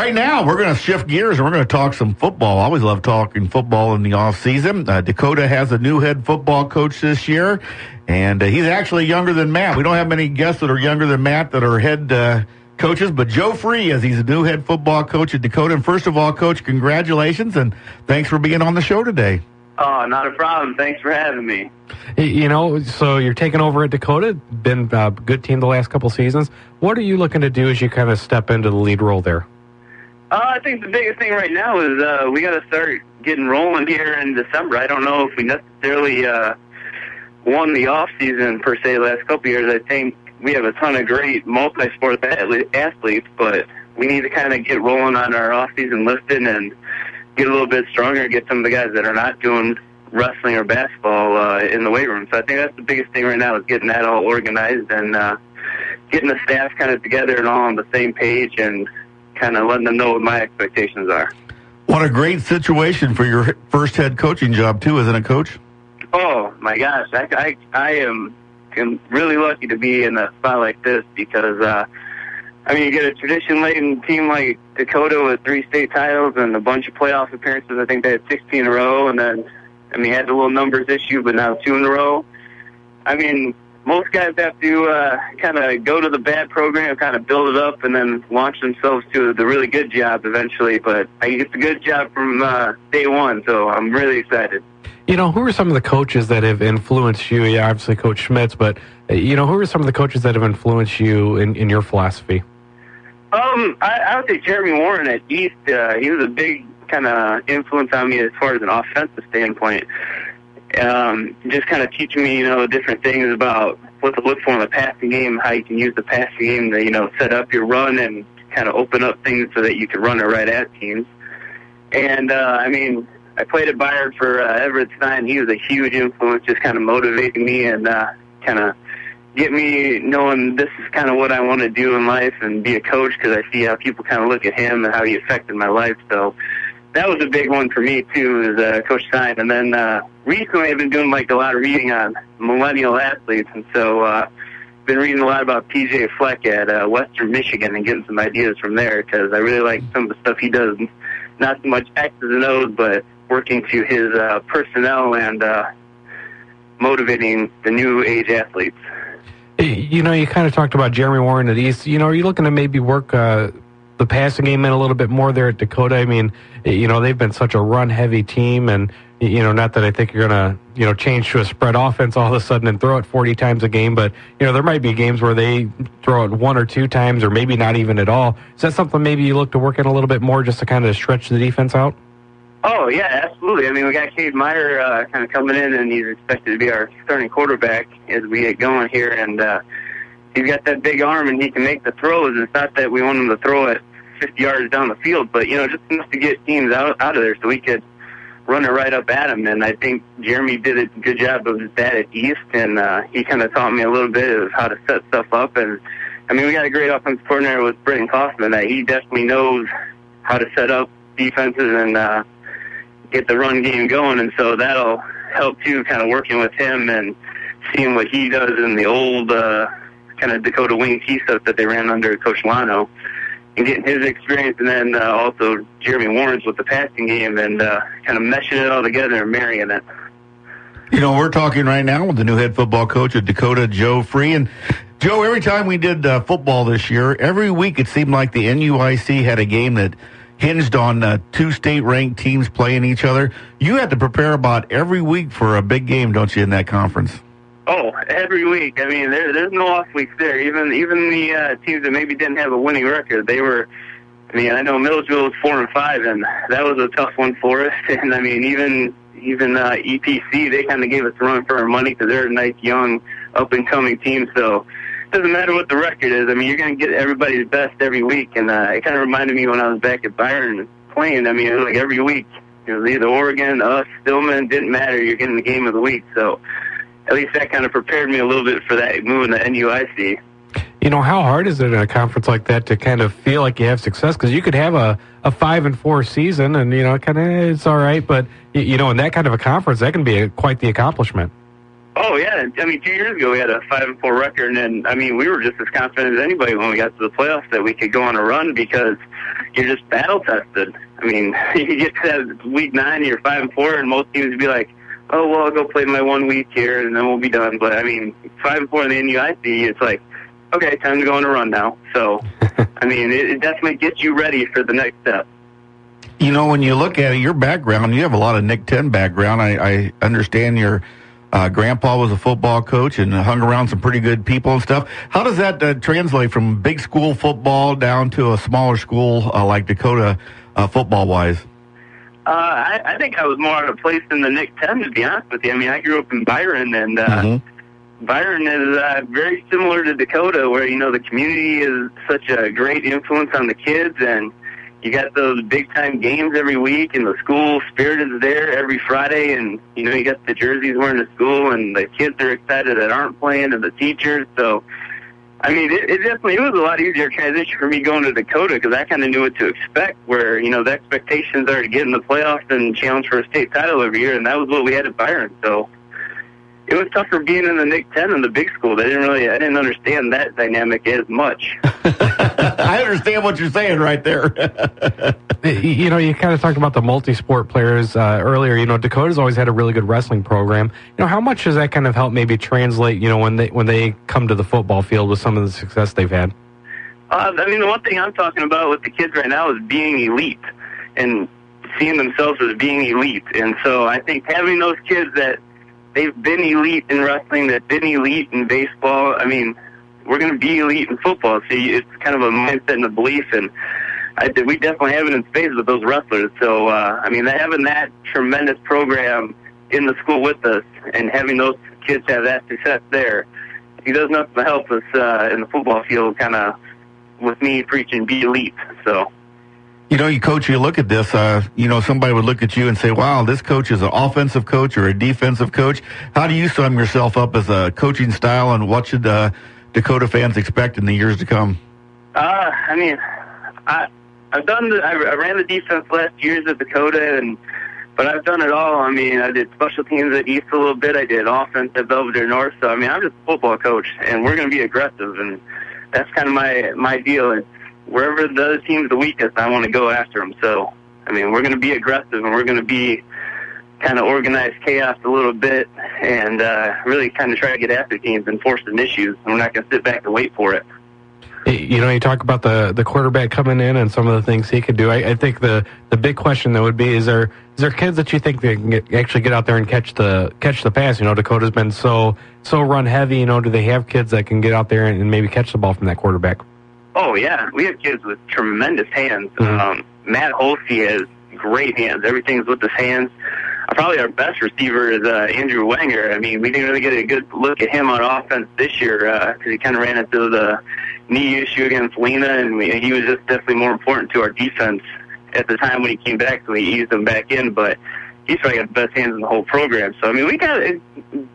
Right now, we're going to shift gears and we're going to talk some football. I always love talking football in the off-season. Dakota has a new head football coach this year, and he's actually younger than Matt. We don't have many guests that are younger than Matt that are head coaches, but Joe Free, as he's a new head football coach at Dakota. And first of all, Coach, congratulations, and thanks for being on the show today. Oh, not a problem. Thanks for having me. So you're taking over at Dakota, been a good team the last couple seasons. What are you looking to do as you kind of step into the lead role there? I think the biggest thing right now is we got to start getting rolling here in December. I don't know if we necessarily won the off-season, per se, the last couple of years. I think we have a ton of great multi-sport athletes, but we need to kind of get rolling on our off-season lifting and get a little bit stronger, get some of the guys that are not doing wrestling or basketball in the weight room. So I think that's the biggest thing right now is getting that all organized and getting the staff kind of together and all on the same page and kind of letting them know what my expectations are. What a great situation for your first head coaching job, too, isn't it, Coach? Oh, my gosh. I am really lucky to be in a spot like this because, you get a tradition-laden team like Dakota with 3 state titles and a bunch of playoff appearances. I think they had 16 in a row, and then, had the little numbers issue, but now 2 in a row. Most guys have to kind of go to the bad program, kind of build it up, and then launch themselves to the really good job eventually. But I get the good job from day one, so I'm really excited. Who are some of the coaches that have influenced you? Yeah, obviously Coach Schmitz, but, who are some of the coaches that have influenced you in your philosophy? I would say Jeremy Warren at East. He was a big kind of influence on me as far as an offensive standpoint. Just kind of teaching me, different things about what to look for in the passing game, how you can use the passing game to, set up your run and kind of open up things so that you can run it right at teams. And, I played at Byron for Everett Stein. He was a huge influence, just kind of motivating me and kind of get me knowing this is kind of what I want to do in life and be a coach because I see how people kind of look at him and how he affected my life. So that was a big one for me, too, is Coach Stein. And then recently I've been doing, a lot of reading on millennial athletes. And so been reading a lot about P.J. Fleck at Western Michigan and getting some ideas from there because I really like some of the stuff he does. Not so much X's and O's, but working to his personnel and motivating the new age athletes. You kind of talked about Jeremy Warren at East. Are you looking to maybe work the passing game in a little bit more there at Dakota? They've been such a run-heavy team, and, not that I think you're going to, change to a spread offense all of a sudden and throw it 40 times a game, but, there might be games where they throw it 1 or 2 times or maybe not even at all. Is that something maybe you look to work in a little bit more just to kind of stretch the defense out? Oh, yeah, absolutely. We got Cade Meyer kind of coming in, and he's expected to be our starting quarterback as we get going here. And he's got that big arm, and he can make the throws. It's not that we want him to throw it 50 yards down the field, but, just enough to get teams out of there so we could run it right up at him. And I think Jeremy did a good job of that at East, and he kind of taught me a little bit of how to set stuff up. And, we got a great offensive coordinator with Britton Kaufman that he definitely knows how to set up defenses and get the run game going, and so that'll help too, kind of working with him and seeing what he does in the old kind of Dakota wing T stuff that they ran under Coach Lano and getting his experience, and then also Jeremy Warren's with the passing game and kind of meshing it all together and marrying it. We're talking right now with the new head football coach at Dakota, Joe Free. And Joe, every time we did football this year, every week it seemed like the NUIC had a game that hinged on 2 state-ranked teams playing each other. You had to prepare about every week for a big game, don't you, in that conference? Oh, every week. There's no off weeks there. Even the teams that maybe didn't have a winning record, they were. I know Milledgeville was 4-5, and that was a tough one for us. And even EPC, they kind of gave us a run for our money because they're a nice, young, up-and-coming team. So it doesn't matter what the record is. You're going to get everybody's best every week. And it kind of reminded me when I was back at Byron playing. It was like every week. It was either Oregon, us, Stillman, didn't matter. You're getting the game of the week. So at least that kind of prepared me a little bit for that moving to NUIC. How hard is it in a conference like that to kind of feel like you have success? Because you could have a 5-4 season and, it's all right. But, in that kind of a conference, that can be quite the accomplishment. Oh, Oh, yeah. I mean, 2 years ago we had a 5-4 record, and I mean, we were just as confident as anybody when we got to the playoffs that we could go on a run because you're just battle tested. I mean, you get to week 9, you're 5-4, and most teams would be like, oh, well, I'll go play my 1 week here, and then we'll be done. But I mean, 5-4 in the NUIC, it's like, okay, time to go on a run now. So, I mean, it definitely gets you ready for the next step. You know, when you look at your background, you have a lot of Nick 10 background. I understand your grandpa was a football coach and hung around some pretty good people and stuff. How does that translate from big school football down to a smaller school like Dakota football-wise? I think I was more out of place in the Nick 10, to be honest with you. I mean, I grew up in Byron, and Byron is very similar to Dakota, where, you know, the community is such a great influence on the kids, and you got those big-time games every week, and the school spirit is there every Friday, and, you know, you got the jerseys wearing to school, and the kids are excited that aren't playing, and the teachers. So, I mean, it was a lot easier transition for me going to Dakota because I kind of knew what to expect, where, you know, the expectations are to get in the playoffs and challenge for a state title every year, and that was what we had at Byron. So it was tougher being in the Nick 10 in the big school. I didn't understand that dynamic as much. I understand what you're saying right there. You know, you kind of talked about the multi-sport players earlier. You know, Dakota's always had a really good wrestling program. You know, how much does that kind of help maybe translate, you know, when they come to the football field with some of the success they've had? I mean, the one thing I'm talking about with the kids right now is being elite and seeing themselves as being elite. And so I think having those kids that they've been elite in wrestling, they've been elite in baseball, I mean, we're going to be elite in football. So it's kind of a mindset and a belief, and we definitely have it in spades with those wrestlers. So, I mean, having that tremendous program in the school with us and having those kids have that success there, he does nothing to help us in the football field, kind of with me preaching be elite. So, you know, you look at this, you know, somebody would look at you and say, wow, this coach is an offensive coach or a defensive coach. How do you sum yourself up as a coaching style, and what should Dakota fans expect in the years to come? I mean, I ran the defense last years at Dakota, but I've done it all. I mean, I did special teams at East a little bit. I did offense at Belvedere North. So, I mean, I'm just a football coach, and we're going to be aggressive, and that's kind of my deal. It's wherever the other team's the weakest, I want to go after them. So, I mean, we're going to be aggressive, and we're going to be kind of organized chaos a little bit and really kind of try to get after teams and force some issues, and we're not going to sit back and wait for it. You know, you talk about the quarterback coming in and some of the things he could do. I think the big question that would be, is there kids that you think they can actually get out there and catch the pass? You know, Dakota's been so run heavy. You know, do they have kids that can get out there and maybe catch the ball from that quarterback? Oh, yeah. We have kids with tremendous hands. Matt Holsey has great hands. Everything's with his hands. Probably our best receiver is Andrew Wenger. I mean, we didn't really get a good look at him on offense this year because he kind of ran into the knee issue against Lena, and he was just definitely more important to our defense at the time when he came back, so we eased him back in. But he's probably got the best hands in the whole program. So, I mean, we got a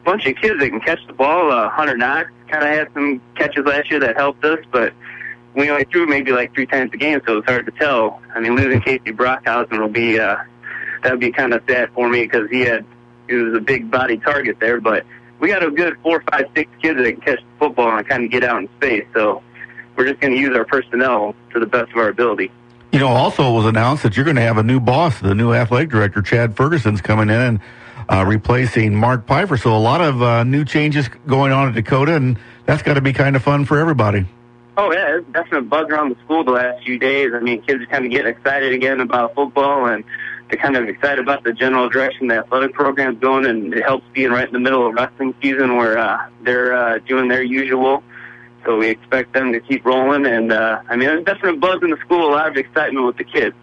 bunch of kids that can catch the ball. Hunter Knox kind of had some catches last year that helped us, but we only threw maybe like 3 times a game, so it's hard to tell. I mean, losing Casey Brockhausen will be that would be kind of sad for me because he was a big body target there. But we got a good 4, 5, 6 kids that can catch the football and kind of get out in space. So we're just going to use our personnel to the best of our ability. You know, also it was announced that you're going to have a new boss. The new athletic director, Chad Ferguson's coming in and replacing Mark Pfeiffer. So a lot of new changes going on at Dakota, and that's got to be kind of fun for everybody. Oh, yeah, it's definitely a buzz around the school the last few days. I mean, kids are kind of getting excited again about football, and they're kind of excited about the general direction the athletic program's going, and it helps being right in the middle of wrestling season where they're doing their usual. So we expect them to keep rolling, and I mean, there's definitely a buzz in the school, a lot of excitement with the kids.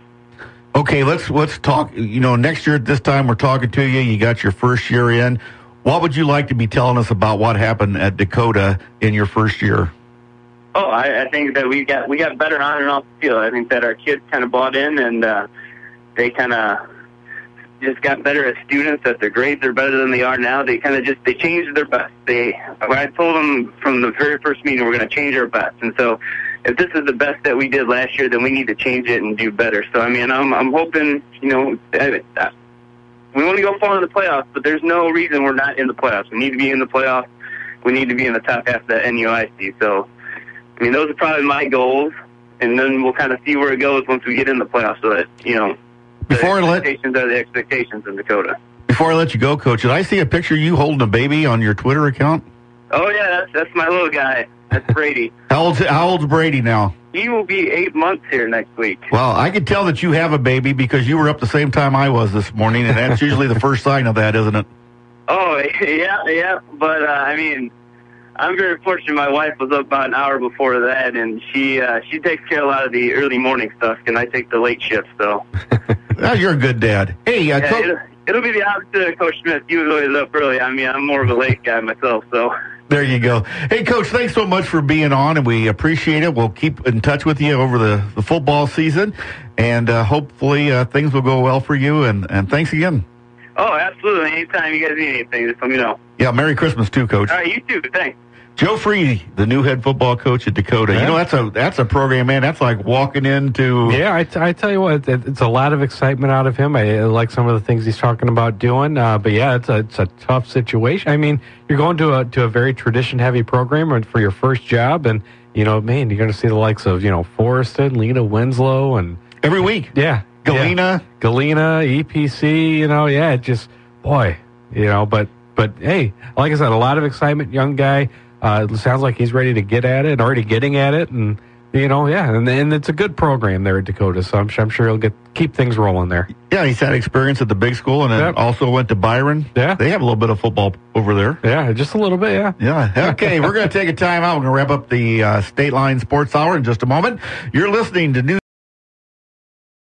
Okay, let's talk. You know, next year at this time we're talking to you. You got your first year in. What would you like to be telling us about what happened at Dakota in your first year? Oh, I think that we got better on and off the field. I think that our kids kind of bought in, and they kind of just got better as students, that their grades are better than they are now. They kind of they changed their best. I told them from the very first meeting we're going to change our best. And so if this is the best that we did last year, then we need to change it and do better. So, I mean, I'm hoping, you know, We want to go far in the playoffs, but there's no reason we're not in the playoffs. We need to be in the playoffs. We need to be in the top half of that NUIC. So, I mean, those are probably my goals, and then we'll kind of see where it goes once we get in the playoffs. So that, you know, the expectations are the expectations in Dakota. Before I let you go, Coach, did I see a picture of you holding a baby on your Twitter account? Oh, yeah, that's my little guy. That's Brady. How old's Brady now? He will be 8 months here next week. Well, I could tell that you have a baby because you were up the same time I was this morning, and that's usually the first sign of that, isn't it? Oh, yeah. But, I mean, I'm very fortunate. My wife was up about an hour before that, and she takes care of a lot of the early morning stuff, and I take the late shift, so. Well, you're a good dad. Hey, it'll be the opposite of Coach Schmitz. He was always up early. I mean, I'm more of a late guy myself, so. There you go. Hey, Coach, thanks so much for being on, and we appreciate it. We'll keep in touch with you over the football season, and hopefully things will go well for you, and thanks again. Oh, absolutely. Anytime you guys need anything, just let me know. Yeah, Merry Christmas too, Coach. All right, you too. Thanks. Joe Freedy, the new head football coach at Dakota. Yeah. You know, that's a program, man. That's like walking into... Yeah, I tell you what, it's a lot of excitement out of him. I like some of the things he's talking about doing. But, yeah, it's a tough situation. I mean, you're going to a very tradition-heavy program for your first job, and, you know, man, you're going to see the likes of, you know, Forreston, Lena Winslow, and... Every week. Yeah. Galena, EPC, you know, yeah, it just, boy, you know, but hey, like I said, a lot of excitement, young guy. It sounds like he's ready to get at it, already getting at it, and you know, yeah, and it's a good program there at Dakota, so I'm sure he'll keep things rolling there. Yeah, he's had experience at the big school, and then also went to Byron. Yeah, they have a little bit of football over there. Yeah, just a little bit. Yeah. Yeah. Okay, we're going to take a time out. We're going to wrap up the Stateline Sports Hour in just a moment. You're listening to News.